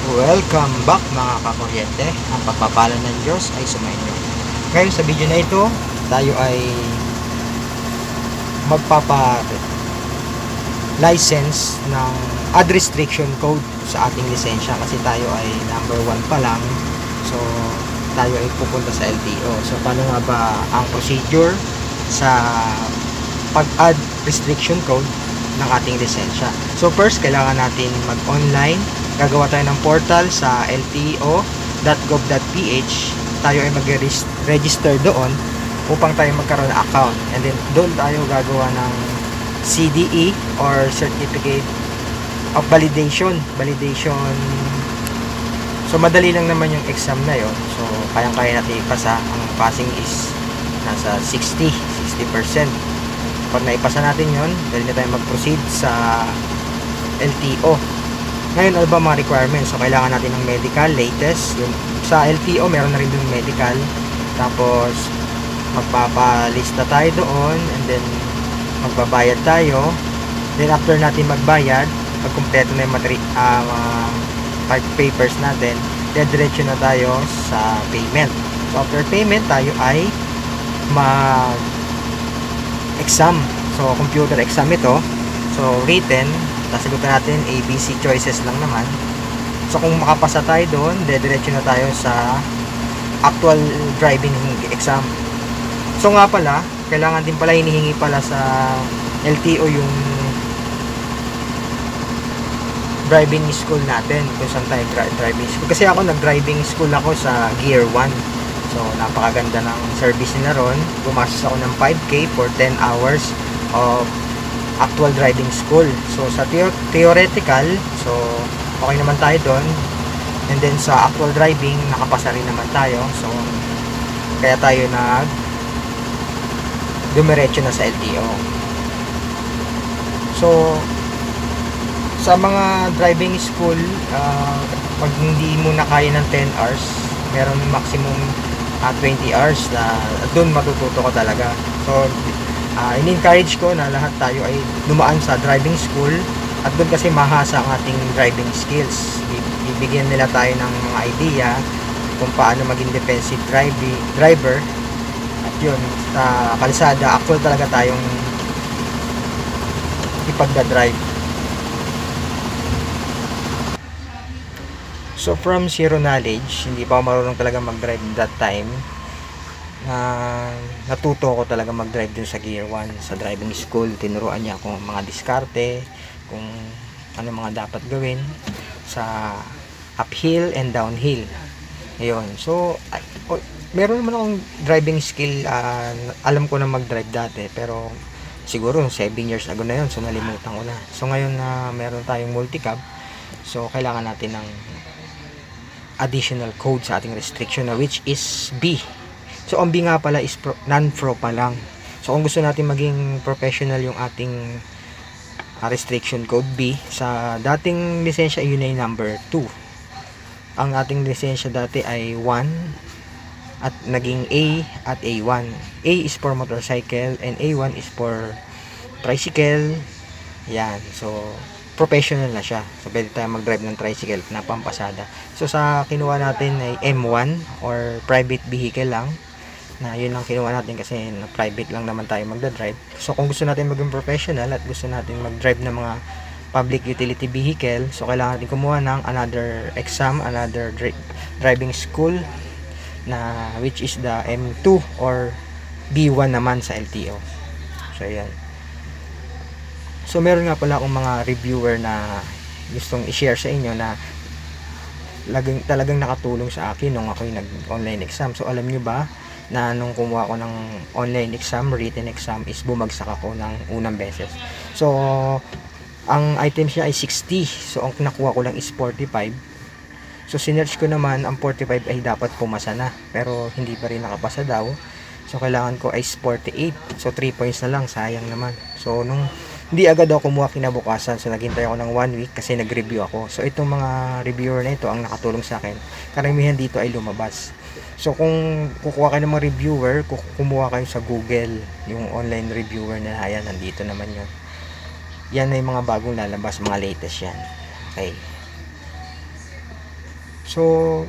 Welcome back mga kakuryente. Ang pagpapala ng Diyos ay sumainyo. Ngayon sa video na ito, tayo ay magpapa-license ng ad restriction code sa ating lisensya kasi tayo ay number 1 pa lang. So, tayo ay pupunta sa LTO. So, paano nga ba ang procedure sa pag-add restriction code ng ating lisensya? So, first, kailangan natin mag-online. Gagawa tayo ng portal sa lto.gov.ph. Tayo ay mag-register doon upang tayo magkaroon ng account. And then, doon tayo gagawa ng CDE or Certificate of Validation. So, madali lang naman yung exam na yon. So, kayang-kaya natin ipasa. Ang passing is nasa 60%. Pag naipasa natin yon, dali na tayo mag-proceed sa LTO. Ngayon, ano ba mga requirements? So, kailangan natin ng medical, latest. Yung, sa LTO, meron na rin yung medical. Tapos, magpapalista tayo doon. And then, magbabayad tayo. Then, after natin magbayad, pag kumpleto na yung papers natin, diretso na tayo sa payment. So, after payment, tayo ay mag-exam. So, computer exam ito. So, written. Sasagutan natin ABC choices lang naman. So kung makapasa tayo doon, diretso na tayo sa actual driving exam. So nga pala, kailangan din pala hinihingi pala sa LTO yung driving school natin, kung saan tayo driving school. Kasi ako nag-driving school ako sa Gear 1. So napakaganda ng service nila ron. Gumastos ako ng 5K for 10 hours of actual driving school. So sa theoretical, so okay naman tayo doon. And then sa actual driving, nakapasa rin naman tayo. So kaya tayo dumiretso na sa LTO. So sa mga driving school, pag hindi mo na kaya ng 10 hours, meron maximum 20 hours na doon matututo ko talaga. So in-encourage ko na lahat tayo ay dumaan sa driving school at doon kasi mahasa ang ating driving skills. Bibigyan nila tayo ng mga idea kung paano maging defensive driver. At yun, sa kalsada, actual talaga tayong ipagdadrive. So from zero knowledge, hindi pa ako marunong talaga mag-drive that time. Natuto ako talaga mag-drive din sa Gear 1 sa driving school. Tinuruan niya ako mga diskarte, kung ano mga dapat gawin sa uphill and downhill. Ayun. So meron naman akong driving skill. Alam ko na mag-drive dati, pero siguro 7 years ago na yun, so nalimutan ko na. So ngayon na meron tayong multicab, so kailangan natin ng additional code sa ating restriction, which is B. So, ang B nga pala is non-pro pa lang. So, kung gusto natin maging professional yung ating restriction code B, sa dating lisensya, yun ay number 2. Ang ating lisensya dati ay 1 at naging A at A1. A is for motorcycle and A1 is for tricycle. Yan. So, professional na siya. So, pwede tayo mag-drive ng tricycle na pampasada. So, sa kinuha natin ay M1 or private vehicle lang. Na yun lang kinuha natin kasi private lang naman tayo magdadrive. So kung gusto natin maging professional at gusto natin mag-drive ng mga public utility vehicle, so kailangan natin kumuha ng another exam, another driving school na which is the M2 or B1 naman sa LTO. So ayan. So meron nga pala akong mga reviewer na gustong i-share sa inyo na talagang nakatulong sa akin nung ako'y nag-online exam. So alam nyo ba na nung kumuha ko ng online exam, written exam, is bumagsak ako ng unang beses. So, ang items niya ay 60. So, ang nakuha ko lang is 45. So, sinearch ko naman, ang 45 ay dapat pumasa na. Pero, hindi pa rin nakapasa daw. So, kailangan ko ay 48. So, 3 points na lang. Sayang naman. So, nung hindi agad ako kumuha kinabukasan. So, naghintay ako ng 1 week kasi nag-review ako. So, itong mga reviewer na ito ang nakatulong sa akin. Karamihan dito ay lumabas. So kung kukuha kayo ng mga reviewer, kumuha kayo sa Google, yung online reviewer na ayan, nandito naman yun. Yan ay mga bagong lalabas, mga latest yan. Okay. So,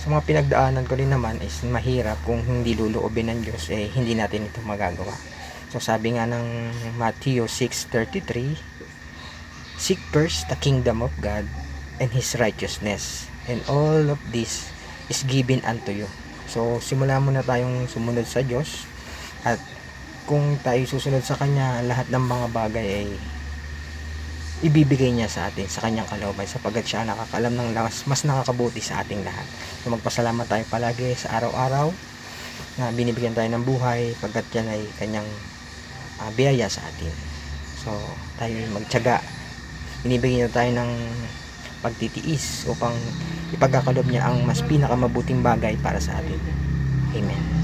sa mga pinagdaanan ko rin naman is mahirap kung hindi luluobin ng Diyos, hindi natin ito magagawa. So, sabi nga ng Matthew 6:33, seek first the kingdom of God and His righteousness, and all of this is given unto you. So, simula muna tayong sumunod sa Diyos, at kung tayo susunod sa Kanya, lahat ng mga bagay ay ibibigay niya sa atin sa kanyang kalooban, sapagkat siya nakakaalam ng mas nakakabuti sa ating lahat. So magpasalamat tayo palagi sa araw-araw na binibigyan tayo ng buhay, pagkat yan ay kanyang biyaya sa atin. So tayo magtiyaga, binibigyan niya tayo ng pagtitiis upang ipagkakalob niya ang mas pinakamabuting bagay para sa atin. Amen.